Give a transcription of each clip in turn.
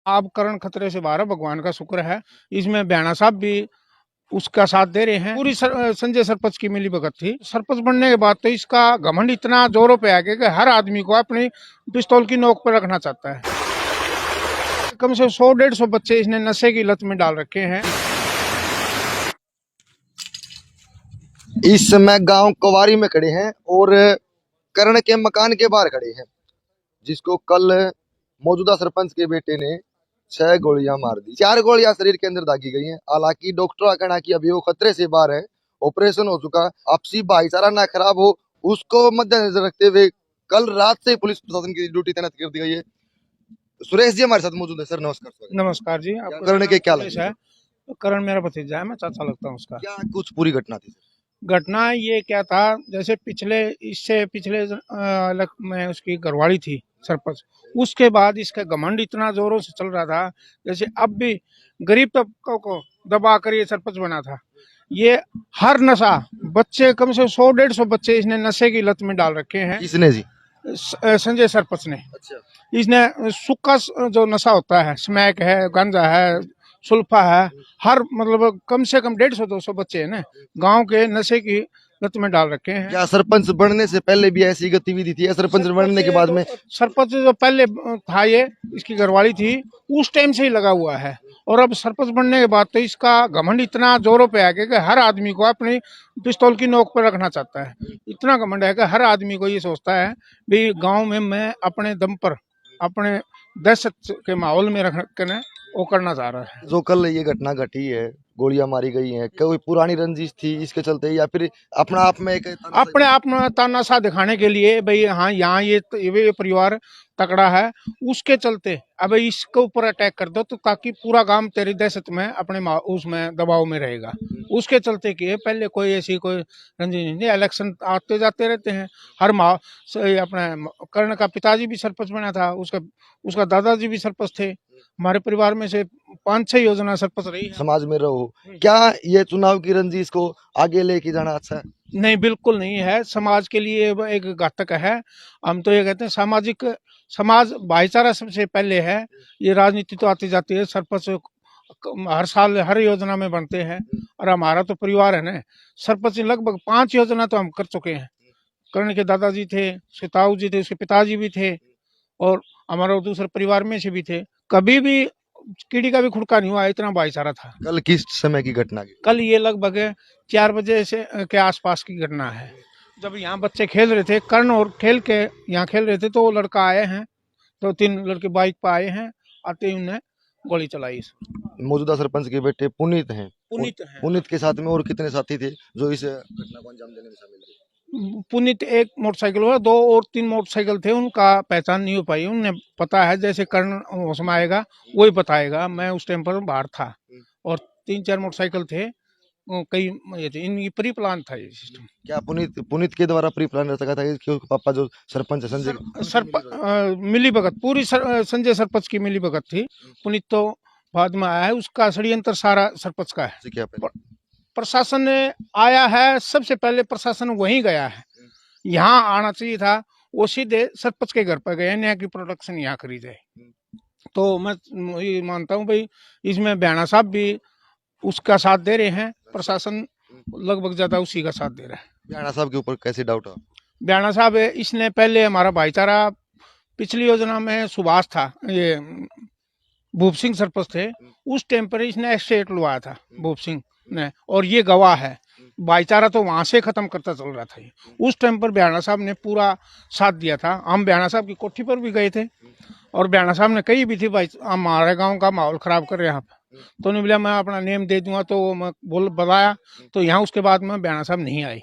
अब करण खतरे से बाहर है, भगवान का शुक्र है। इसमें बयाना साहब भी उसका साथ दे रहे हैं। पूरी संजय सरपंच की मिली भगत थी। सरपंच बनने के बाद तो इसका घमंड इतना जोरों पे आ गया कि हर आदमी को अपनी पिस्तौल की नोक पर रखना चाहता है। कम से 100-150 बच्चे इसने नशे की लत में डाल रखे हैं। इस समय गांव कुंवारी में खड़े हैं और करण के मकान के बाहर खड़े हैं, जिसको कल मौजूदा सरपंच के बेटे ने 6 गोलियां मार दी। 4 गोलियां शरीर के अंदर दागी गई हैं। हालांकि डॉक्टरों का कहना है कि अभी वो खतरे से बाहर है, ऑपरेशन हो चुका। आपसी भाईचारा ना खराब हो, उसको मद्देनजर रखते हुए कल रात से पुलिस प्रशासन की ड्यूटी तैनात कर दी गई है। सुरेश जी हमारे साथ मौजूद है। सर नमस्कार। नमस्कार जी। आपको करण के क्या लगे? करण मेरा भतीजा है, मैं चाचा लगता हूँ उसका। क्या कुछ पूरी घटना थी? घटना ये क्या था, जैसे इससे पिछले में उसकी घरवाली थी सरपंच। उसके बाद इसका घमंड इतना जोरों से चल रहा था, जैसे अब भी गरीब तबकों को दबा कर ये सरपंच बना था। ये हर नशा, बच्चे कम से 100-150 बच्चे इसने नशे की लत में डाल रखे हैं। किसने जी? संजय सरपंच ने। अच्छा। इसने सूखा जो नशा होता है, स्मैक है, गांजा है, सुल्फा है, हर मतलब कम से कम 150-200 बच्चे है ना गांव के नशे की लत में डाल रखे हैं। क्या सरपंच बनने से पहले भी ऐसी गतिविधि थी या सरपंच बनने के बाद में? सरपंच जो पहले था, ये इसकी घरवाली थी, उस टाइम से ही लगा हुआ है। और अब सरपंच बनने के बाद तो इसका घमंड इतना जोरों पे आ गया कि हर आदमी को अपनी पिस्तौल की नोक पर रखना चाहता है। इतना घमंड है कि हर आदमी को ये सोचता है भी गांव में मैं अपने दम पर, अपने दहशत के माहौल में रखने वो करना चाह रहा है। जो कल ये घटना घटी है, गोलियां मारी गई हैं, कोई पुरानी रंजिश थी इसके चलते या फिर अपना आप में एक अपने आप में तानाशाह दिखाने के लिए, भाई हाँ यहाँ ये परिवार तकड़ा है, उसके चलते अब इसके ऊपर अटैक कर दो तो ताकि पूरा गांव तेरी दहशत में अपने उसमें दबाव में रहेगा। उसके चलते किए। पहले कोई ऐसी कोई रंजिश नहीं। इलेक्शन आते जाते रहते हैं हर माह। अपने कर्ण का पिताजी भी सरपंच बना था, उसका दादाजी भी सरपंच थे। हमारे परिवार में से 5-6 योजना सरपंच रही है। समाज में रहो, क्या ये चुनाव की रंजिश को आगे लेके जाना अच्छा है? नहीं, बिल्कुल नहीं है। समाज के लिए एक घातक है। हम तो ये कहते हैं समाज भाईचारा सबसे पहले है। ये राजनीति तो आती जाती है, सरपंच हर साल हर योजना में बनते हैं। और हमारा तो परिवार है ना, सरपंच लगभग 5 योजना तो हम कर चुके हैं। कर्ण के दादाजी थे, उसके ताऊ जी थे, उसके पिताजी भी थे, और हमारा दूसरे परिवार में से भी थे। कभी भी कीड़ी का भी खुड़का नहीं हुआ, इतना भाईचारा था। कल किस समय की घटना की? कल ये लगभग 4 बजे से के आसपास की घटना है। जब यहाँ बच्चे खेल रहे थे, कर्ण और खेल के यहाँ खेल रहे थे, तो वो लड़का आए हैं, 2-3 लड़के बाइक पर आए हैं। आते ही उन्हें गोली चलाई। मौजूदा सरपंच के बेटे पुनीत हैं। पुनीत पुनीत के साथ में और कितने साथी थे जो इस घटना को अंजाम देने में शामिल थे? पुनीत एक मोटरसाइकिल हुआ, 2 और 3 मोटरसाइकिल थे, उनका पहचान नहीं हो पाई। उन्हें पता है जैसे कर्ण होश में आएगा वही बताएगा। मैं उस टाइम पर बाहर था और 3-4 मोटरसाइकिल थे, कई ये थे। इनकी प्री प्लान था ये सिस्टम। क्या पुनीत के द्वारा प्री प्लान रचा था कि पापा जो सरपंच है संजय मिली भगत, पूरी संजय सरपंच की मिली भगत थी। पुनीत तो बाद में आया है, उसका षड्यंत्र सारा सरपंच का है। क्या प्रशासन ने आया है, सबसे पहले प्रशासन वहीं गया है। यहाँ आना चाहिए था, वो सीधे सरपंच के घर पर गए, नया की प्रोडक्शन यहाँ खरीदे। तो मैं ये मानता हूँ भाई, इसमें बयाना साहब भी उसका साथ दे रहे हैं। प्रशासन लगभग ज्यादा उसी का साथ दे रहा है। बयाना साहब के ऊपर कैसे डाउट है? बयाना साहब इसने पहले हमारा भाईचारा, पिछली योजना में सुभाष था, ये भूप सिंह सरपंच थे, उस टाइम पर इसने एस्टेट लुआया था भूप सिंह ने, और ये गवाह है। भाईचारा तो वहां से खत्म करता चल रहा था। उस टाइम पर बयाना साहब ने पूरा साथ दिया था। हम बयाना साहब की कोठी पर भी गए थे और बयाना साहब ने कही भी थी भाई हमारे गांव का माहौल खराब कर रहे हैं आप, तो नहीं बोला मैं अपना नेम दे दूंगा, तो मैं बताया। तो यहाँ उसके बाद में बयाना साहब नहीं आए,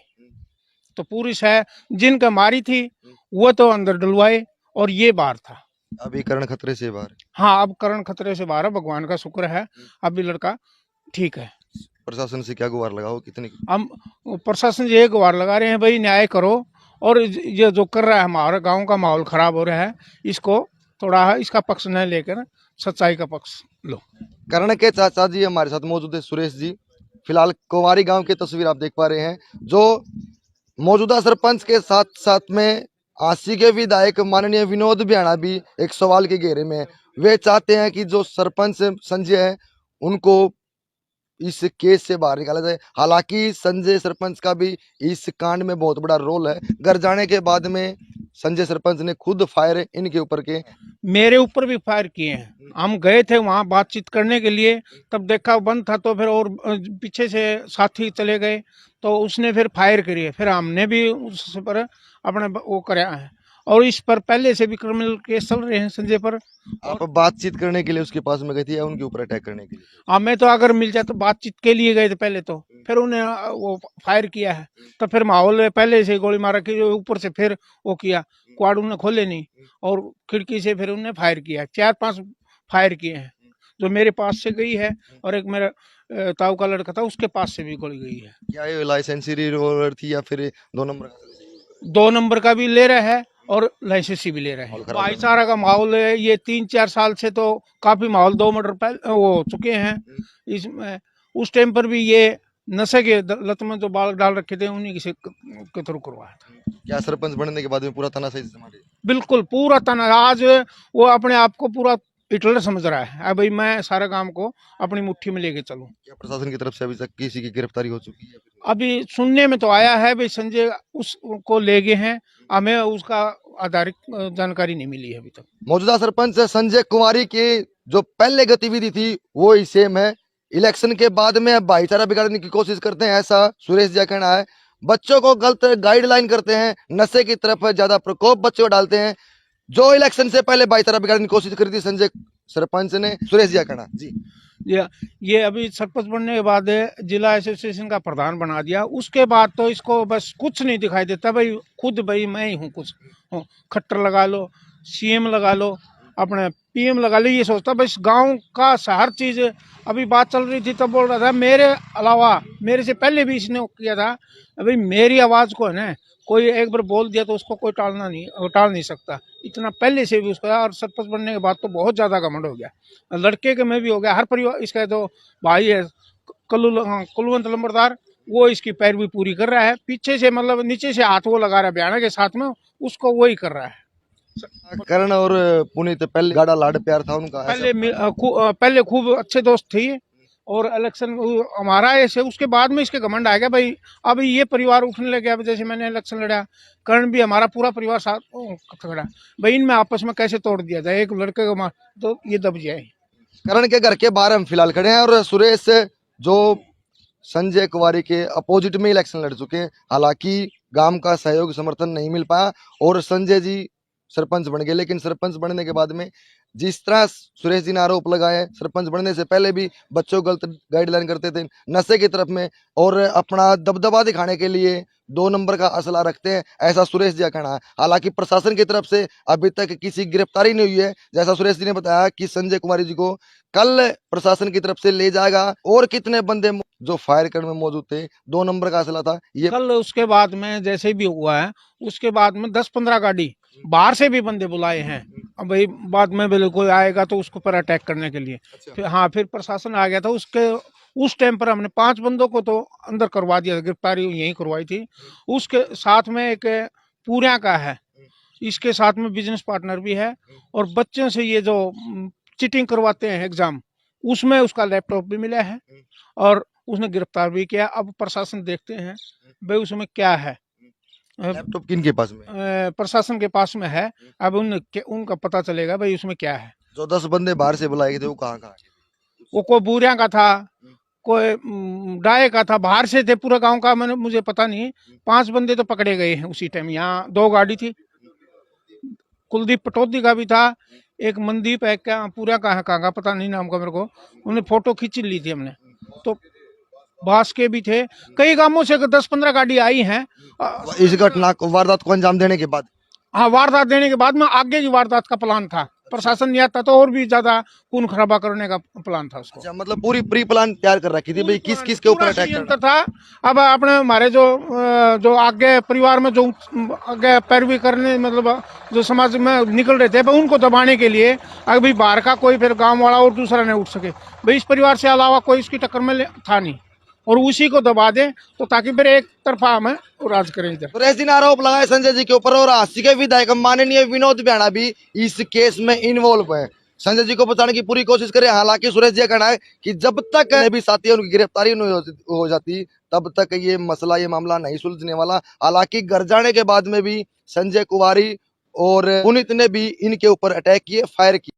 तो पूरी शह जिनका मारी थी वो तो अंदर डलवाए और ये बाहर था। अभी करण खतरे से बाहर? हाँ, अब करण खतरे से बाहर है, भगवान का शुक्र है। अभी लड़का ठीक है। प्रशासन से क्या गुहार लगाओ? कितनी हम प्रशासन से ये गुहार लगा रहे हैं भाई न्याय करो, और ये जो कर रहा है हमारे गांव का माहौल खराब हो रहा है, इसको थोड़ा इसका पक्ष न लेकर सच्चाई का पक्ष लो। करण के चाचा जी हमारे साथ मौजूद है, सुरेश जी। फिलहाल कुंवारी गांव की तस्वीर आप देख पा रहे हैं, जो मौजूदा सरपंच के साथ साथ में आसी के विधायक माननीय विनोद बियाणा भी एक सवाल के घेरे में है। वे चाहते हैं कि जो सरपंच संजय है उनको इस केस से बाहर निकाला जाए। हालांकि संजय सरपंच का भी इस कांड में बहुत बड़ा रोल है। घर जाने के बाद में संजय सरपंच ने खुद फायर इनके ऊपर के मेरे ऊपर भी फायर किए हैं। हम गए थे वहां बातचीत करने के लिए, तब देखा बंद था तो फिर और पीछे से साथी चले गए तो उसने फिर फायर करी है। फिर हमने भी उस पर अपने वो कराया है और इस पर पहले से भी क्रिमिनल केस चल रहे हैं संजय पर। आप बातचीत करने के लिए उसके पास में गए थे या उनके ऊपर अटैक करने के लिए? हमें तो अगर मिल जाए तो बातचीत के लिए गए थे पहले तो, फिर उन्हें वो फायर किया है तो फिर माहौल पहले से गोली मारा कि ऊपर से फिर वो किया, क्वाड उन्हें खोले नहीं और खिड़की से फिर उन्हें फायर किया। 4-5 फायर किए हैं। जो मेरे पास से गई है और एक मेरा ताऊ का लड़का था उसके पास से भी गोली गई है। क्या ये लाइसेंसी रिवॉल्वर थी या फिर 2 नंबर? 2 नंबर का भी ले रहा है और लाइसेंसी भी ले रहे हैं। भाईचारा का माहौल है। ये 3-4 साल से तो काफी माहौल 2 मर्डर पहले वो चुके हैं। इसमें उस टाइम पर भी ये नशे के लत में जो बाल डाल रखे थे उन्हीं से के थ्रू करवाया था। क्या सरपंच बनने के बाद में पूरा तना सही संभाले? बिल्कुल पूरा तना। आज वो अपने आप को पूरा हिटलर समझ रहा है। अब भाई मैं सारे काम को अपनी मुट्ठी में लेके चलूं। क्या प्रशासन की तरफ से अभी तक किसी की गिरफ्तारी हो चुकी है? अभी सुनने में तो आया है भाई संजय उसको ले गए हैं। हमें उसका आधारित जानकारी नहीं मिली है अभी तक। मौजूदा सरपंच संजय कुमारी की जो पहले गतिविधि थी वो ही सेम है। इलेक्शन के बाद में भाईचारा बिगाड़ने की कोशिश करते हैं, ऐसा सुरेश जी का कहना है। बच्चों को गलत गाइडलाइन करते हैं, नशे की तरफ ज्यादा प्रकोप बच्चों को डालते हैं। जो इलेक्शन से पहले भाईचारा बिगाड़ने की कोशिश करी थी संजय सरपंच ने, सुरेश जी का कहना जी। ये अभी सरपंच बनने के बाद जिला एसोसिएशन का प्रधान बना दिया। उसके बाद तो इसको बस कुछ नहीं दिखाई देता। भाई खुद भाई मैं ही हूँ, कुछ खट्टर लगा लो, सीएम लगा लो, अपने पीएम लगा लो, ये सोचता बस गांव का हर चीज। अभी बात चल रही थी तब बोल रहा था मेरे अलावा, मेरे से पहले भी इसने किया था। अभी मेरी आवाज को है ना, कोई एक बार बोल दिया तो उसको कोई टाल नहीं सकता। इतना पहले से भी उसका, और सरपंच बनने के बाद तो बहुत ज्यादा घमंड हो गया। लड़के के में भी हो गया। हर परिवार इसका तो भाई है कुलवंत लंबरदार, वो इसकी पैरवी पूरी कर रहा है। पीछे से मतलब नीचे से हाथ वो लगा रहा है बयाना के साथ में, उसको वही कर रहा है। करण और पुनीत पहले गाढ़ा लाड प्यार था उनका। पहले खूब अच्छे दोस्त थे और इलेक्शन हमारा ऐसे, उसके बाद में इसके घमंड आ गया भाई। अब ये परिवार उठने लग गया। जैसे मैंने इलेक्शन लड़ा, करण भी हमारा पूरा परिवार साथ खड़ा भाई, इनमें आपस में कैसे तोड़ दिया जाए, एक लड़के को मार तो ये दब जाए। करण के घर के बाहर हम फिलहाल खड़े हैं और सुरेश जो संजय कुमारी के अपोजिट में इलेक्शन लड़ चुके हैं। हालांकि गांव का सहयोग समर्थन नहीं मिल पाया और संजय जी सरपंच बन गए। लेकिन सरपंच बनने के बाद में जिस तरह सुरेश जी ने आरोप लगाए, सरपंच बनने से पहले भी बच्चों को गलत गाइडलाइन करते थे नशे की तरफ में और अपना दबदबा दिखाने के लिए 2 नंबर का असला रखते हैं, ऐसा सुरेश जी का कहना है। हालांकि प्रशासन की तरफ से अभी तक किसी गिरफ्तारी नहीं हुई है। जैसा सुरेश जी ने बताया कि संजय कुमारी जी को कल प्रशासन की तरफ से ले जाएगा। और कितने बंदे जो फायर करने में मौजूद थे, 2 नंबर का असला था ये कल। उसके बाद में जैसे भी हुआ है, उसके बाद में 10-15 गाड़ी बाहर से भी बंदे बुलाए हैं। अब भाई बाद में बिल्कुल कोई आएगा तो उसको पर अटैक करने के लिए। फिर प्रशासन आ गया था। उस टाइम पर हमने 5 बंदों को तो अंदर करवा दिया, गिरफ्तारी यहीं करवाई थी। उसके साथ में एक पूर्या का है, इसके साथ में बिजनेस पार्टनर भी है और बच्चों से ये जो चीटिंग करवाते हैं एग्जाम, उसमें उसका लैपटॉप भी मिला है और उसने गिरफ्तार भी किया। अब प्रशासन देखते हैं भाई उसमें क्या है। लैपटॉप किनके पास में? प्रशासन के पास में है। अब उनका पता चलेगा भाई उसमें क्या है। जो 10 बंदे बाहर से बुलाए गए थे वो कहाँ? वो कोई बूरिया का था, कोई डाये का था, बाहर से थे। पूरा गांव का मुझे पता नहीं। 5 बंदे तो पकड़े गए हैं उसी टाइम। यहाँ 2 गाड़ी थी। कुलदीप पटौदी का भी था, एक मनदीप है, क्या पूरा कहाँ का पता नहीं नाम का मेरे को। उन्हें फोटो खींच ली थी हमने। तो बास के भी थे। कई गांवों से 10-15 गाड़ी आई हैं। इस घटना को, वारदात को अंजाम देने के बाद? हाँ, वारदात देने के बाद में आगे की वारदात का प्लान था। प्रशासन नहीं आता तो और भी ज्यादा खून खराबा करने का प्लान था उसको। अच्छा, मतलब पूरी प्री प्लान तैयार कर रखी थी भाई किस किस के ऊपर अटैक करना था। अब अपने हमारे जो आगे परिवार में जो आगे पैरवी करने, मतलब जो समाज में निकल रहे थे उनको दबाने के लिए, अभी बाहर का कोई फिर गांव वाला और दूसरा नहीं उठ सके भाई। इस परिवार से अलावा कोई इसकी टक्कर में था नहीं। और उसी को दबा दें, तो ताकि फिर एक तरफा हमें राज करें इधर। तो ऐसी आरोप लगाए संजय जी के ऊपर और हास्य के विधायक माननीय विनोद बियाणा भी इस केस में इन्वॉल्व है। संजय जी को बचाने की पूरी कोशिश करें, हालांकि सुरेश जी का कहना है कि जब तक भी साथी उनकी गिरफ्तारी नहीं हो जाती तब तक ये मसला, ये मामला नहीं सुलझने वाला। हालांकि घर जाने के बाद में भी संजय कुमारी और पुनीत ने भी इनके ऊपर अटैक किए, फायर किए।